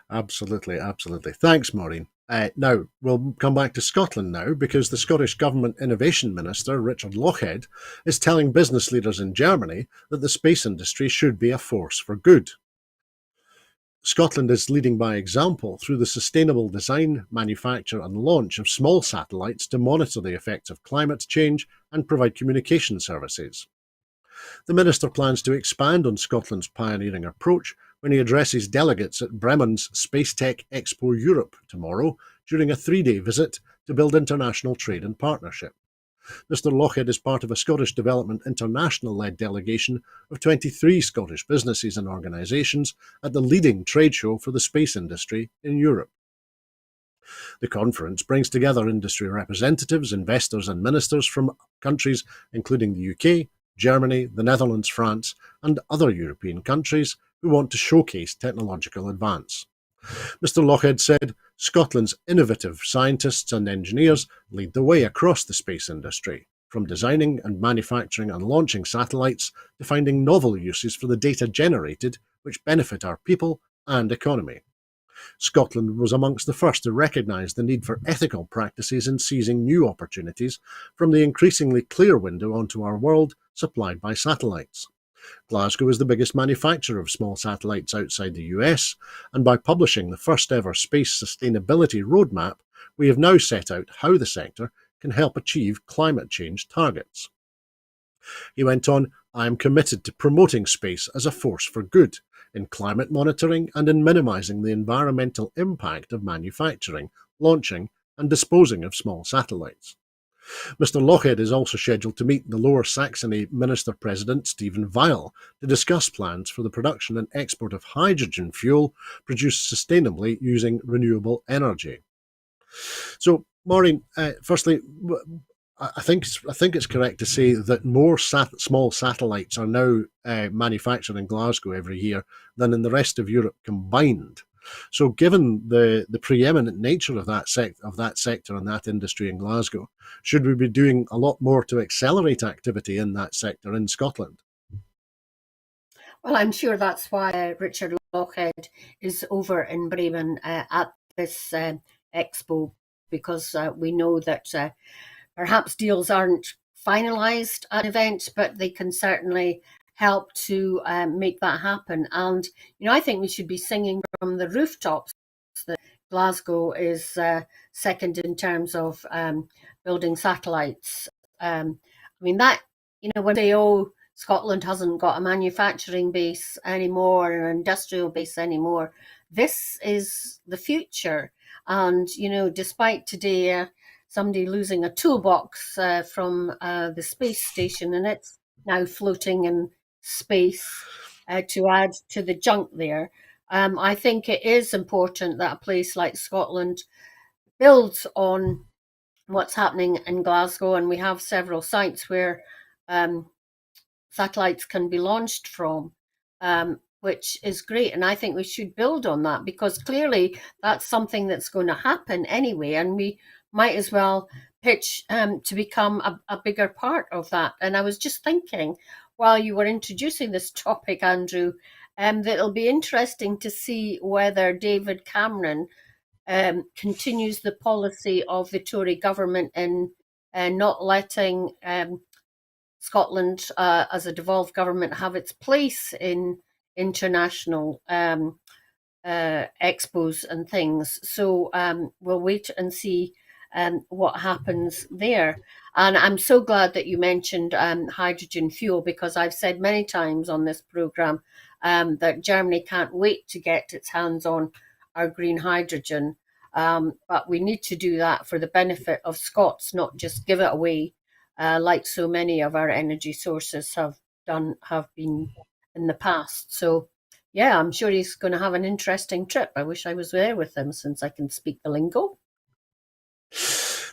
Absolutely, absolutely. Thanks, Maureen. Now, we'll come back to Scotland now, because the Scottish Government Innovation Minister, Richard Lochhead, is telling business leaders in Germany that the space industry should be a force for good. Scotland is leading by example through the sustainable design, manufacture and launch of small satellites to monitor the effects of climate change and provide communication services. The minister plans to expand on Scotland's pioneering approach when he addresses delegates at Bremen's Space Tech Expo Europe tomorrow during a 3-day visit to build international trade and partnership. Mr Lochhead is part of a Scottish Development International-led delegation of 23 Scottish businesses and organisations at the leading trade show for the space industry in Europe. The conference brings together industry representatives, investors, and ministers from countries including the UK, Germany, the Netherlands, France, and other European countries who want to showcase technological advance. Mr. Lochhead said Scotland's innovative scientists and engineers lead the way across the space industry, from designing and manufacturing and launching satellites to finding novel uses for the data generated which benefit our people and economy. Scotland was amongst the first to recognise the need for ethical practices in seizing new opportunities from the increasingly clear window onto our world supplied by satellites. Glasgow is the biggest manufacturer of small satellites outside the US, and by publishing the first ever space sustainability roadmap, we have now set out how the sector can help achieve climate change targets. He went on, I am committed to promoting space as a force for good, in climate monitoring and in minimising the environmental impact of manufacturing, launching and disposing of small satellites. Mr. Lochhead is also scheduled to meet the Lower Saxony Minister-President Stephen Weil to discuss plans for the production and export of hydrogen fuel produced sustainably using renewable energy. So, Maureen, firstly, I think it's correct to say that more small satellites are now manufactured in Glasgow every year than in the rest of Europe combined. So, given the preeminent nature of that sector and that industry in Glasgow, should we be doing a lot more to accelerate activity in that sector in Scotland? Well, I'm sure that's why Richard Lochhead is over in Bremen at this expo, because we know that perhaps deals aren't finalised at an event, but they can certainly help to make that happen. And, I think we should be singing from the rooftops that Glasgow is second in terms of building satellites. That, when they Scotland hasn't got a manufacturing base anymore, an industrial base anymore, this is the future. And, despite today somebody losing a toolbox from the space station, and it's now floating in space to add to the junk there. I think it is important that a place like Scotland builds on what's happening in Glasgow, and we have several sites where satellites can be launched from, which is great. And I think we should build on that, because clearly that's something that's going to happen anyway, and we might as well pitch to become a bigger part of that. And I was just thinking, while you were introducing this topic, Andrew, that it'll be interesting to see whether David Cameron continues the policy of the Tory government in not letting Scotland, as a devolved government, have its place in international expos and things. So we'll wait and see what happens there. And I'm so glad that you mentioned hydrogen fuel, because I've said many times on this programme that Germany can't wait to get its hands on our green hydrogen. But we need to do that for the benefit of Scots, not just give it away like so many of our energy sources have been in the past. So, yeah, I'm sure he's going to have an interesting trip. I wish I was there with him, since I can speak the lingo.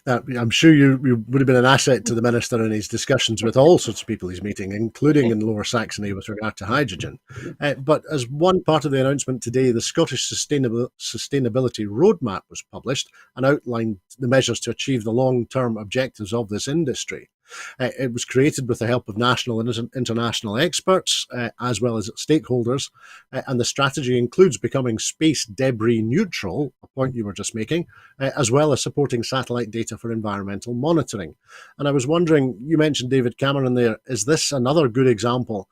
I'm sure you would have been an asset to the Minister in his discussions with all sorts of people he's meeting, including in Lower Saxony with regard to hydrogen. But as one part of the announcement today, the Scottish Sustainability Roadmap was published and outlined the measures to achieve the long-term objectives of this industry. It was created with the help of national and international experts, as well as stakeholders, and the strategy includes becoming space debris neutral, a point you were just making, as well as supporting satellite data for environmental monitoring. And I was wondering, you mentioned David Cameron there, is this another good example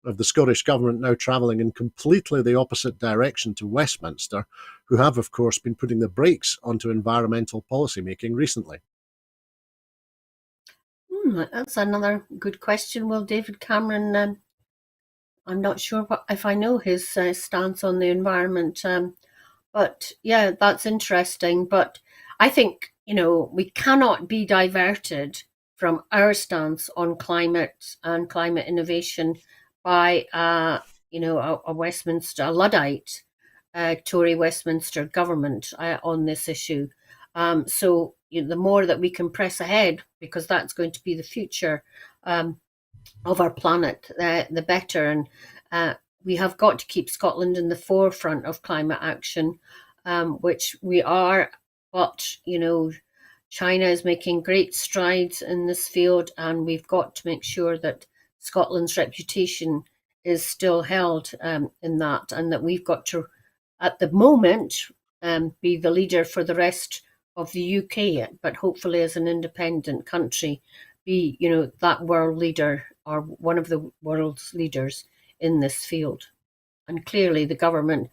of the Scottish Government now travelling in completely the opposite direction to Westminster, who have, of course, been putting the brakes onto environmental policy making recently? That's another good question. Well, David Cameron, I'm not sure if I know his stance on the environment, but yeah, that's interesting. But I think, we cannot be diverted from our stance on climate and climate innovation by, a Westminster, a Luddite Tory Westminster government on this issue. So the more that we can press ahead, because that's going to be the future of our planet, the better. And we have got to keep Scotland in the forefront of climate action, which we are. But China is making great strides in this field, and we've got to make sure that Scotland's reputation is still held in that, and that we've got to, at the moment, be the leader for the rest of the UK, but hopefully as an independent country, be that world leader or one of the world's leaders in this field. And clearly, the government,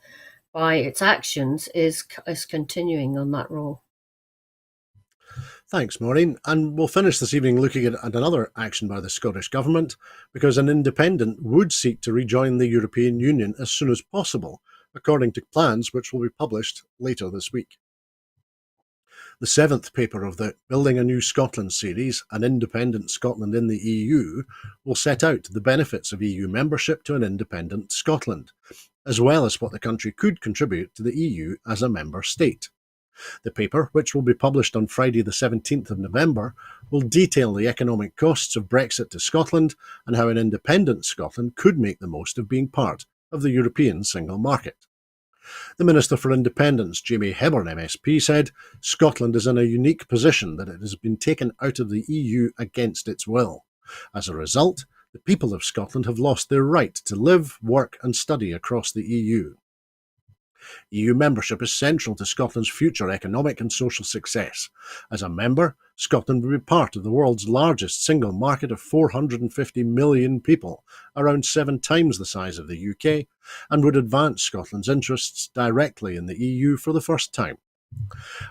by its actions, is continuing on that role. Thanks, Maureen. And we'll finish this evening looking at another action by the Scottish Government, because an independent would seek to rejoin the European Union as soon as possible, according to plans which will be published later this week. The seventh paper of the Building a New Scotland series, An Independent Scotland in the EU, will set out the benefits of EU membership to an independent Scotland, as well as what the country could contribute to the EU as a member state. The paper, which will be published on Friday the 17th of November, will detail the economic costs of Brexit to Scotland and how an independent Scotland could make the most of being part of the European single market. The Minister for Independence, Jamie Hebburn MSP, said Scotland is in a unique position that it has been taken out of the EU against its will. As a result, the people of Scotland have lost their right to live, work and study across the EU. EU membership is central to Scotland's future economic and social success. As a member, Scotland will be part of the world's largest single market of 450 million people, around 7 times the size of the UK, and would advance Scotland's interests directly in the EU for the first time.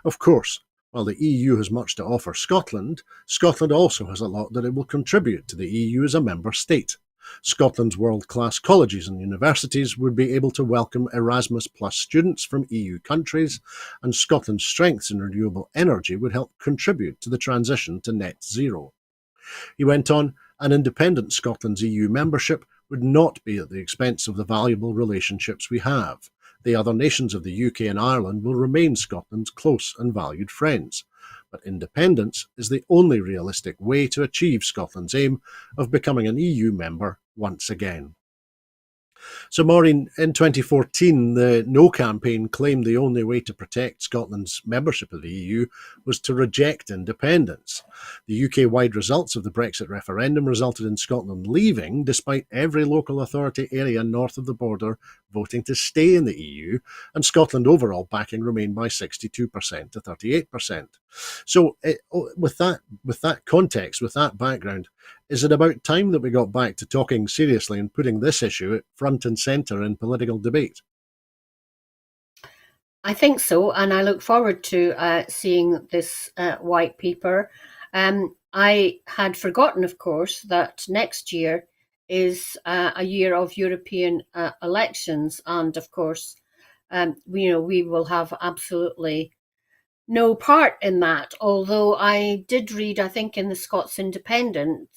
Of course, while the EU has much to offer Scotland, Scotland also has a lot that it will contribute to the EU as a member state. Scotland's world-class colleges and universities would be able to welcome Erasmus Plus students from EU countries, and Scotland's strengths in renewable energy would help contribute to the transition to net zero. He went on, an independent Scotland's EU membership would not be at the expense of the valuable relationships we have. The other nations of the UK and Ireland will remain Scotland's close and valued friends. But independence is the only realistic way to achieve Scotland's aim of becoming an EU member once again. So, Maureen, in 2014, the No campaign claimed the only way to protect Scotland's membership of the EU was to reject independence. The UK-wide results of the Brexit referendum resulted in Scotland leaving, despite every local authority area north of the border voting to stay in the EU, and Scotland overall backing remained by 62% to 38%. So, with that context, with that background, is it about time that we got back to talking seriously and putting this issue front and centre in political debate? I think so, and I look forward to seeing this white paper. I had forgotten, of course, that next year is a year of European elections, and of course, we will have absolutely no part in that. Although I did read, I think, in the Scots Independent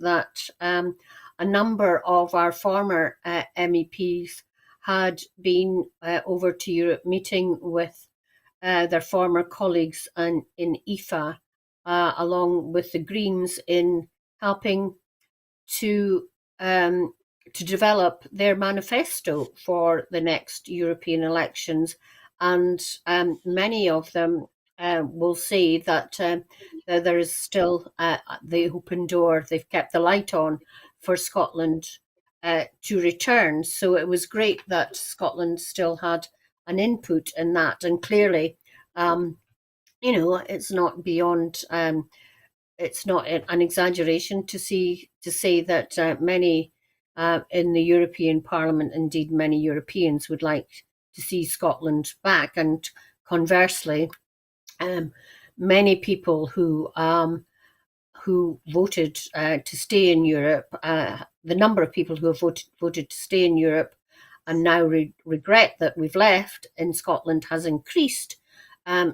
that a number of our former MEPs had been over to Europe meeting with their former colleagues in IFA, along with the Greens, in helping to develop their manifesto for the next European elections. And many of them will say that there is still the open door. They've kept the light on for Scotland to return. So it was great that Scotland still had an input in that. And clearly, it's not beyond. It's not an exaggeration to say that many in the European Parliament, indeed many Europeans, would like to see Scotland back. And conversely, many people who voted to stay in Europe, the number of people who have voted to stay in Europe and now regret that we've left in Scotland has increased.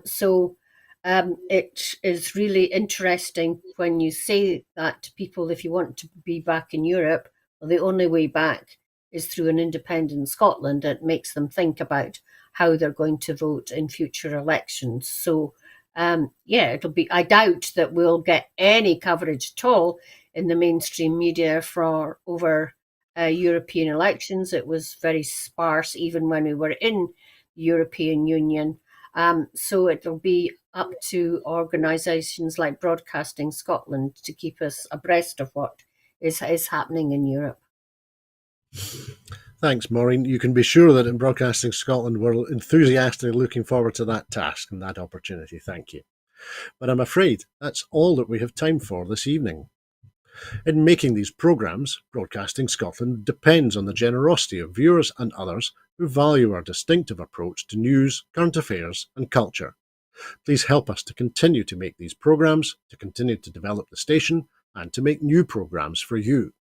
So it is really interesting when you say that to people, if you want to be back in Europe, well, the only way back is through an independent Scotland. It makes them think about how they're going to vote in future elections. So, it'll be, I doubt that we'll get any coverage at all in the mainstream media for over European elections. It was very sparse even when we were in the European Union. So it'll be up to organisations like Broadcasting Scotland to keep us abreast of what is happening in Europe. Thanks, Maureen. You can be sure that in Broadcasting Scotland we're enthusiastically looking forward to that task and that opportunity. Thank you. But I'm afraid that's all that we have time for this evening. In making these programmes, Broadcasting Scotland depends on the generosity of viewers and others who value our distinctive approach to news, current affairs and culture. Please help us to continue to make these programmes, to continue to develop the station and to make new programmes for you.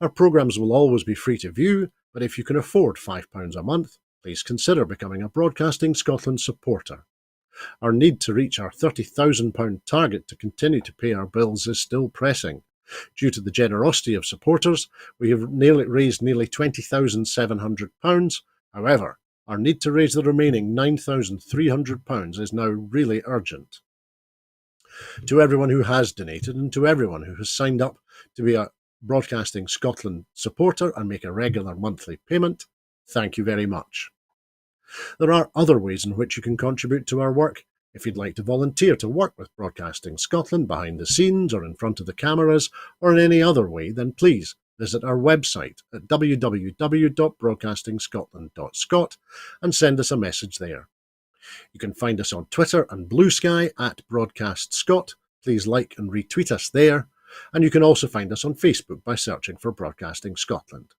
Our programmes will always be free to view, but if you can afford £5 a month, please consider becoming a Broadcasting Scotland supporter. Our need to reach our £30,000 target to continue to pay our bills is still pressing. Due to the generosity of supporters, we have raised nearly £20,700. However, our need to raise the remaining £9,300 is now really urgent. To everyone who has donated and to everyone who has signed up to be a Broadcasting Scotland supporter and make a regular monthly payment, thank you very much. There are other ways in which you can contribute to our work. If you'd like to volunteer to work with Broadcasting Scotland behind the scenes or in front of the cameras or in any other way, then please visit our website at www.broadcastingscotland.scot and send us a message there. You can find us on Twitter and Blue Sky at BroadcastScot. Please like and retweet us there. And you can also find us on Facebook by searching for Broadcasting Scotland.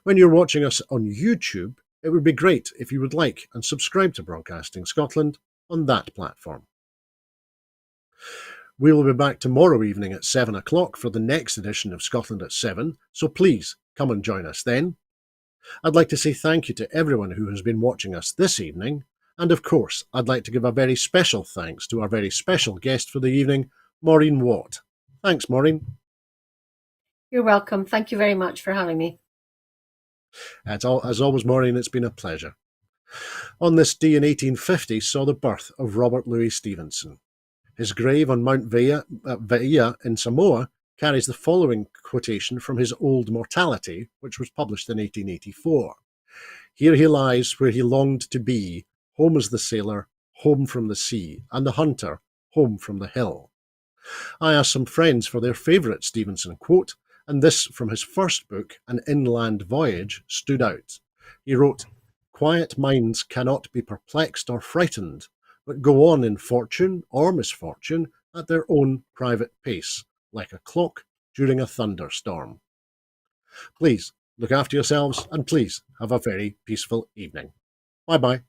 When you're watching us on YouTube, it would be great if you would like and subscribe to Broadcasting Scotland on that platform. We will be back tomorrow evening at 7 o'clock for the next edition of Scotland at 7, so please come and join us then. I'd like to say thank you to everyone who has been watching us this evening, and of course I'd like to give a very special thanks to our very special guest for the evening, Maureen Watt. Thanks, Maureen. You're welcome. Thank you very much for having me. As always, Maureen, it's been a pleasure. On this day in 1850 saw the birth of Robert Louis Stevenson. His grave on Mount Vaea in Samoa carries the following quotation from his Old Mortality, which was published in 1884. Here he lies where he longed to be, home is the sailor, home from the sea, and the hunter, home from the hill. I asked some friends for their favourite Stevenson quote, and this from his first book, An Inland Voyage, stood out. He wrote, "Quiet minds cannot be perplexed or frightened, but go on in fortune or misfortune at their own private pace, like a clock during a thunderstorm." Please look after yourselves and please have a very peaceful evening. Bye-bye.